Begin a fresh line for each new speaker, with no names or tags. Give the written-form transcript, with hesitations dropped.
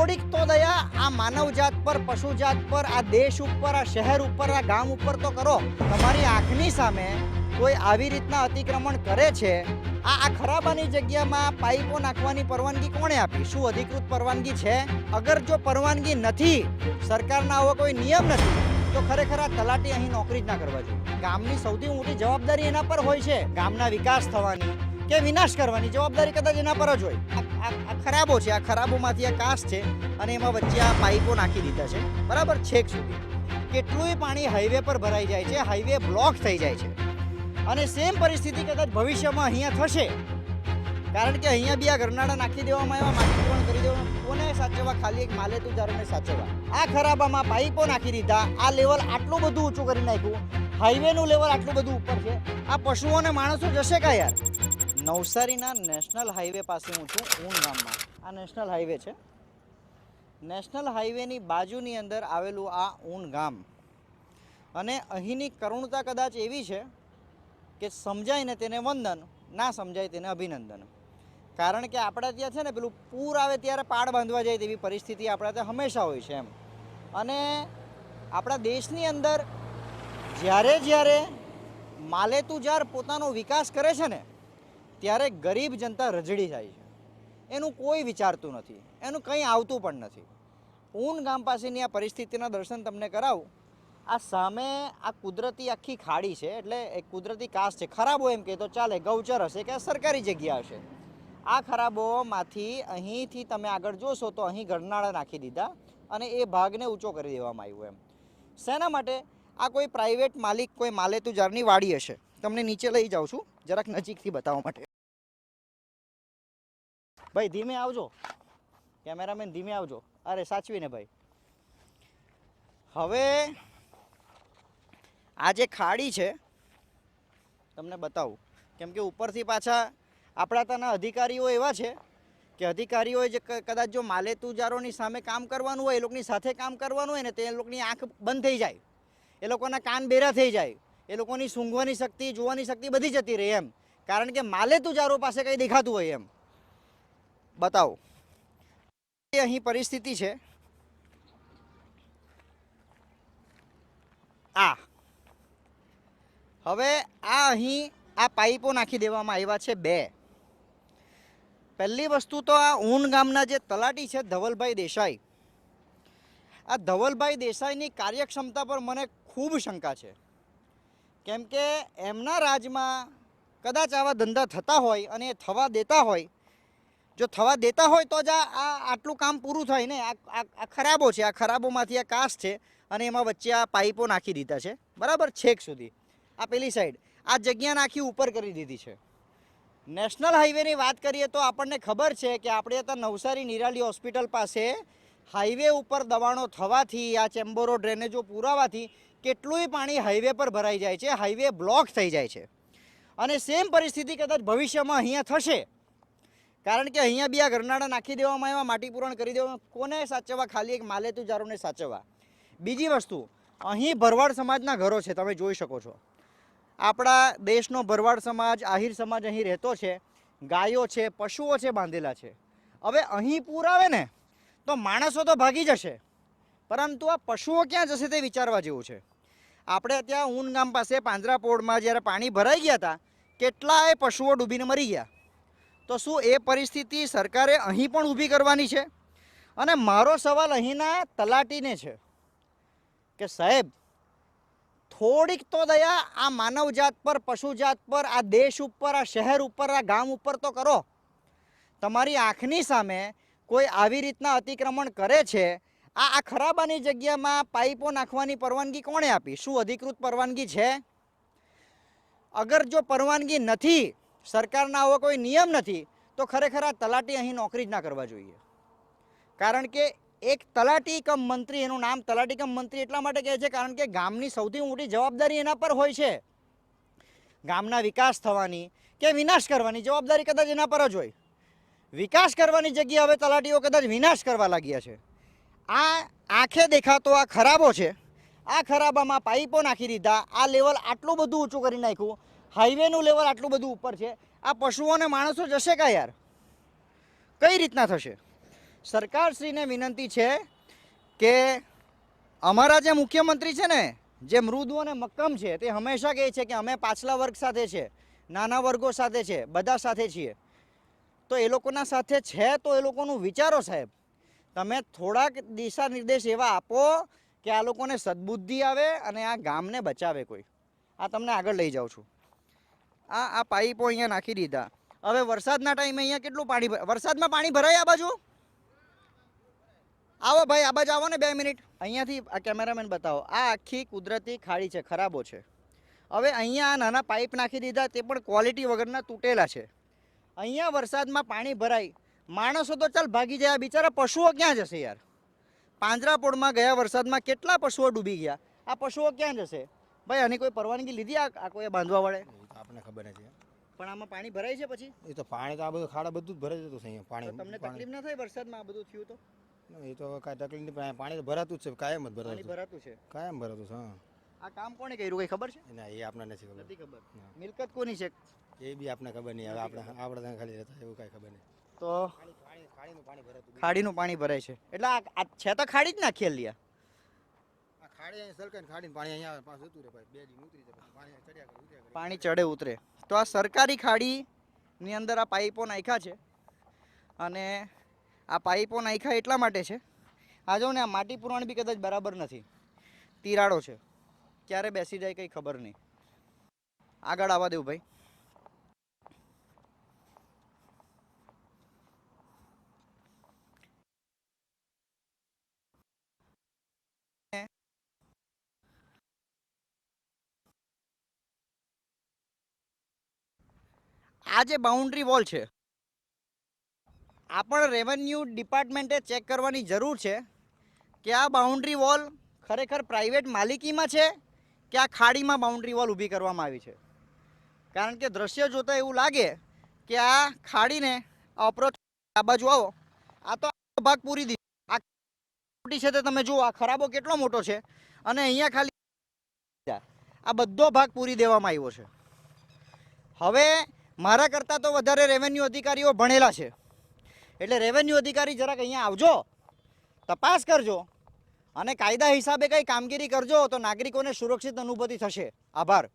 થોડીક તો દયા આ માનવજાત પર, પશુજાત પર, આ દેશ ઉપર, આ શહેર ઉપર, આ ગામ ઉપર તો કરો. તમારી આંખની સામે કોઈ આવી રીતના અતિક્રમણ કરે છે, આ ખરાબાની જગ્યામાં પાઇપો નાખવાની પરવાનગી કોણે આપી? શું અધિકૃત પરવાનગી છે? અગર જો પરવાનગી નથી, સરકારના આવો કોઈ નિયમ નથી, તો ખરેખર આ તલાટી અહીં નોકરી જ ના કરવા જોઈએ. ગામની સૌથી મોટી જવાબદારી એના પર હોય છે. ગામના વિકાસ થવાની કે વિનાશ કરવાની જવાબદારી કદાચ એના પર જ હોય. આ ખરાબો છે, આ ખરાબોમાંથી આ કાસ છે અને એમાં વચ્ચે આ પાઇપો નાખી દીધા છે, બરાબર, છેક સુધી. કેટલુંય પાણી હાઈવે પર ભરાઈ જાય છે, હાઈવે બ્લોક થઈ જાય છે. અને સેમ પરિસ્થિતિ કદાચ ભવિષ્યમાં અહીંયા થશે, કારણ કે અહીંયા બી આ ગરનાળા નાખી દેવામાં આવ્યા, માટી પૂરણ કરી દેવામાં. કોને સાચવવા? ખાલી એક માલેતુજારોને સાચવવા. આ ખરાબામાં પાઇપો નાખી દીધા, આ લેવલ આટલું બધું ઊંચું કરી નાખ્યું, હાઈવેનું લેવલ આટલું બધું ઉપર છે. આ પશુઓ અને માણસો જશે કા યાર? નવસારીના નેશનલ હાઈવે પાસે હું છું, ઊન ગામમાં. આ નેશનલ હાઈવે છે. નેશનલ હાઈવેની બાજુની અંદર આવેલું આ ઊન ગામ. અને અહીંની કરુણતા કદાચ એવી છે કે સમજાય ને તેને વંદન, ના સમજાય તેને અભિનંદન. કારણ કે આપણા ત્યાં છે ને પેલું પૂર આવે ત્યારે પાડ બાંધવા જાય તેવી પરિસ્થિતિ આપણા ત્યાં હંમેશા હોય છે એમ. અને આપણા દેશની અંદર જ્યારે માલેતુજાર પોતાનો વિકાસ કરે છે ને, ત્યારે ગરીબ જનતા રજડી જાય છે. એનું કોઈ વિચારતું નથી, એનું કંઈ આવતું પણ નથી. ઊન ગામ પાસેની આ પરિસ્થિતિના દર્શન તમને કરાવું. આ સામે આ કુદરતી આખી ખાડી છે, એટલે એક કુદરતી કાસ છે. ખરાબો એમ કહે તો ચાલે, ગૌચર હશે કે સરકારી જગ્યા હશે. આ ખરાબોમાંથી અહીંથી તમે આગળ જોશો તો અહીં ગરનાળા નાખી દીધા અને એ ભાગને ઊંચો કરી દેવામાં આવ્યો એમ. શેના માટે? આ કોઈ પ્રાઇવેટ માલિક, કોઈ માલેતુજારની વાડી હશે. તમને નીચે લઈ જાઉં છું જરાક નજીકથી બતાવવા માટે. ભાઈ ધીમે આવજો, કેમેરામેન ધીમે આવજો. અરે સાચવીને ભાઈ. હવે આ જે ખાડી છે તમને બતાવું, કેમ કે ઉપરથી પાછા આપણા ત્યાંના અધિકારીઓ એવા છે કે અધિકારીઓએ જે કદાચ જો માલેતુજારોની સામે કામ કરવાનું હોય, એ લોકોની સાથે કામ કરવાનું હોય ને, તો એ લોકોની આંખ બંધ થઈ જાય, એ લોકોના કાન બેરા થઈ જાય, એ લોકોની સૂંઘવાની શક્તિ, જોવાની શક્તિ બધી જતી રહે એમ. કારણ કે માલેતુજારો પાસે કંઈ દેખાતું હોય એમ. બતાવો, અહીં પરિસ્થિતિ છે. હવે આ અહીં આ પાઇપો નાખી દેવામાં આવ્યા છે બે. પહેલી વસ્તુ તો આ ઊન ગામના જે તલાટી છે ધવલભાઈ દેસાઈ, આ ધવલભાઈ દેસાઈની કાર્યક્ષમતા પર મને ખૂબ શંકા છે. કેમ કે એમના રાજમાં કદાચ આવા ધંધા થતા હોય અને એ થવા દેતા હોય, જો થવા દેતા હોય તો જ આટલું કામ પૂરું થાય ને. આ ખરાબો છે, આ ખરાબોમાંથી આ કાસ છે અને એમાં વચ્ચે આ પાઇપો નાખી દીધા છે, બરાબર, છેક સુધી. આ પેલી સાઈડ આ જગ્યા નાખી ઉપર કરી દીધી છે. નેશનલ હાઈવેની વાત કરીએ તો આપણને ખબર છે કે આપણે ત્યાં નવસારી નિરાલી હોસ્પિટલ પાસે હાઈવે ઉપર દબાણો થવાથી, આ ચેમ્બરો ડ્રેનેજો પુરાવાથી કેટલુંય પાણી હાઈવે પર ભરાઈ જાય છે, હાઈવે બ્લોક થઈ જાય છે. અને સેમ પરિસ્થિતિ કદાચ ભવિષ્યમાં અહીંયા થશે, કારણ કે અહીંયા બી આ ગરનાળા નાખી દેવામાં આવ્યા, માટી પૂરણ કરી દેવામાં. કોને સાચવવા? ખાલી એક માલેતુજારોને સાચવવા. બીજી વસ્તુ, અહીં ભરવાડ સમાજના ઘરો છે, તમે જોઈ શકો છો. આપણા દેશનો ભરવાડ સમાજ, આહિર સમાજ અહીં રહેતો છે. ગાયો છે, પશુઓ છે, બાંધેલા છે. હવે અહીં પૂર આવે ને તો માણસો તો ભાગી જશે, પરંતુ આ પશુઓ ક્યાં જશે તે વિચારવા જેવું છે. આપણે ત્યાં ઊન ગામ પાસે પાંજરાપોળમાં જ્યારે પાણી ભરાઈ ગયા હતા, કેટલાય પશુઓ ડૂબીને મરી ગયા. તો શું એ પરિસ્થિતિ સરકારે અહીં પણ ઊભી કરવાની છે? અને મારો સવાલ અહીંના તલાટીને છે કે સાહેબ, થોડીક તો દયા આ માનવજાત પર, પશુજાત પર, આ દેશ ઉપર, આ શહેર ઉપર, આ ગામ ઉપર તો કરો. તમારી આંખની સામે કોઈ આવી રીતના અતિક્રમણ કરે છે, આ ખરાબાની જગ્યામાં પાઇપો નાખવાની પરવાનગી કોણે આપી? શું અધિકૃત પરવાનગી છે? અગર જો પરવાનગી નથી, સરકારના આવો કોઈ નિયમ નથી, તો ખરેખર આ તલાટી અહીં નોકરી જ ના કરવા જોઈએ. કારણ કે એક તલાટી કમ મંત્રી, એનું નામ તલાટી કમ મંત્રી એટલા માટે કહે છે કારણ કે ગામની સૌથી મોટી જવાબદારી એના પર હોય છે. ગામના વિકાસ થવાની કે વિનાશ કરવાની જવાબદારી કદાચ એના પર જ હોય. વિકાસ કરવાની જગ્યાએ હવે તલાટીઓ કદાચ વિનાશ કરવા લાગ્યા છે. આ આંખે દેખાતો આ ખરાબો છે, આ ખરાબામાં પાઇપો નાખી દીધા, આ લેવલ આટલું બધું ઊંચું કરી નાખ્યું, હાઈવેનું લેવલ આટલું બધું ઉપર છે. આ પશુઓ અને માણસો જશે કા યાર? કઈ રીતના થશે? સરકારશ્રીને વિનંતી છે કે અમારા જે મુખ્યમંત્રી છે ને, જે મૃદુ અને મક્કમ છે, તે હંમેશા કહે છે કે અમે પાછલા વર્ગ સાથે છે, નાના વર્ગો સાથે છે, બધા સાથે છીએ. તો એ લોકોના સાથે છે તો એ લોકોનું વિચારો સાહેબ. તમે થોડાક દિશા નિર્દેશ એવા આપો કે આ લોકોને સદબુદ્ધિ આવે અને આ ગામને બચાવે કોઈ. આ તમને આગળ લઈ જાઉં છું. આ પાઇપો અહીંયા નાખી દીધા. હવે વરસાદના ટાઈમે અહીંયા કેટલું પાણી, વરસાદમાં પાણી ભરાય આ બાજુ? આવો ભાઈ, આ બાજુ આવો ને 2 મિનિટ. અહીંયાથી આ કેમેરામેન બતાવો. આ આખી કુદરતી ખાડી છે, ખરાબો છે. હવે અહીંયા આ નાના પાઇપ નાખી દીધા, તે પણ ક્વોલિટી વગરના તૂટેલા છે. અહીંયા વરસાદમાં પાણી ભરાય, માણસો તો ચાલ ભાગી જાય, બિચારા પશુઓ ક્યાં જશે યાર? પાંજરાપોળમાં ગયા વરસાદમાં કેટલા પશુઓ ડૂબી ગયા, આ પશુઓ ક્યાં જશે ભાઈ? આની કોઈ પરવાનગી લીધી આ કોઈ બાંધવા વાળે?
આપણને ખબર નથી,
પણ આમાં પાણી ભરાય છે પછી?
એ તો પાણી તો આ બધું ખાડા બધું જ ભરાઈ જતું છે અહીંયા. પાણી
તમને તકલીફ ના થાય વરસાદમાં આ બધું થયું તો?
એ તો કાંઈ તકલીફ નહીં, પાણી તો ભરાતું જ છે, કાયમ જ
પાણી ભરાતું છે,
કાયમ ભરાતું છે. હા,
આ કામ કોણે કર્યું કઈ ખબર છે?
ના, એ આપણને નથી ખબર.
નથી ખબર. મિલકત કોની છે
એ બી આપણને ખબર નહીં. હવે આપણે ખાલી રહેતા એવું કાંઈ ખબર નહીં.
તો
ખાડીનું પાણી ભરાતું,
ખાડીનું પાણી ભરાય છે એટલે આ છે તો ખાડી જ નાખી લ્યા.
આ ખાડી અહીંયા સરકારી ખાડીનું પાણી અહીંયા પાછું જતું રહે ભાઈ, 2 દિન ઉતરી જાય, પાણી ચડ્યા કરે, ઉતર્યા કરે.
પાણી ચડે ઉતરે. તો આ સરકારી ખાડીની અંદર આ પાઇપો નાખ્યા છે અને આ પાઇપો નાખ્યા એટલા માટે છે, આ જો ને આ માટી પુરાણ બી કદાચ બરાબર નથી, તિરાડો છે, ક્યારે બેસી જાય કંઈ ખબર નહીં. આગળ આવવા દેવું ભાઈ. આ જે બાઉન્ડ્રી વોલ છે, આ પણ રેવન્યુ ડિપાર્ટમેન્ટે ચેક કરવાની જરૂર છે કે આ બાઉન્ડ્રી વોલ ખરેખર પ્રાઇવેટ માલિકીમાં છે કે આ ખાડીમાં બાઉન્ડ્રી વોલ ઊભી કરવામાં આવી છે. કારણ કે દ્રશ્ય જોતાં એવું લાગે કે આ ખાડીને અપ્રોચ આ બાજુ આવો, આ તો ભાગ પૂરી દીધો. આ મોટી છે તે તમે જુઓ, આ ખરાબો કેટલો મોટો છે અને અહીંયા ખાલી આ બધો ભાગ પૂરી દેવામાં આવ્યો છે. હવે મારા કરતાં તો વધારે રેવન્યુ અધિકારીઓ ભણેલા છે, એટલે રેવન્યુ અધિકારી જરાક અહીંયા આવજો, તપાસ કરજો અને કાયદા હિસાબે કંઈ કામગીરી કરજો તો નાગરિકોને સુરક્ષિત અનુભૂતિ થશે. આભાર.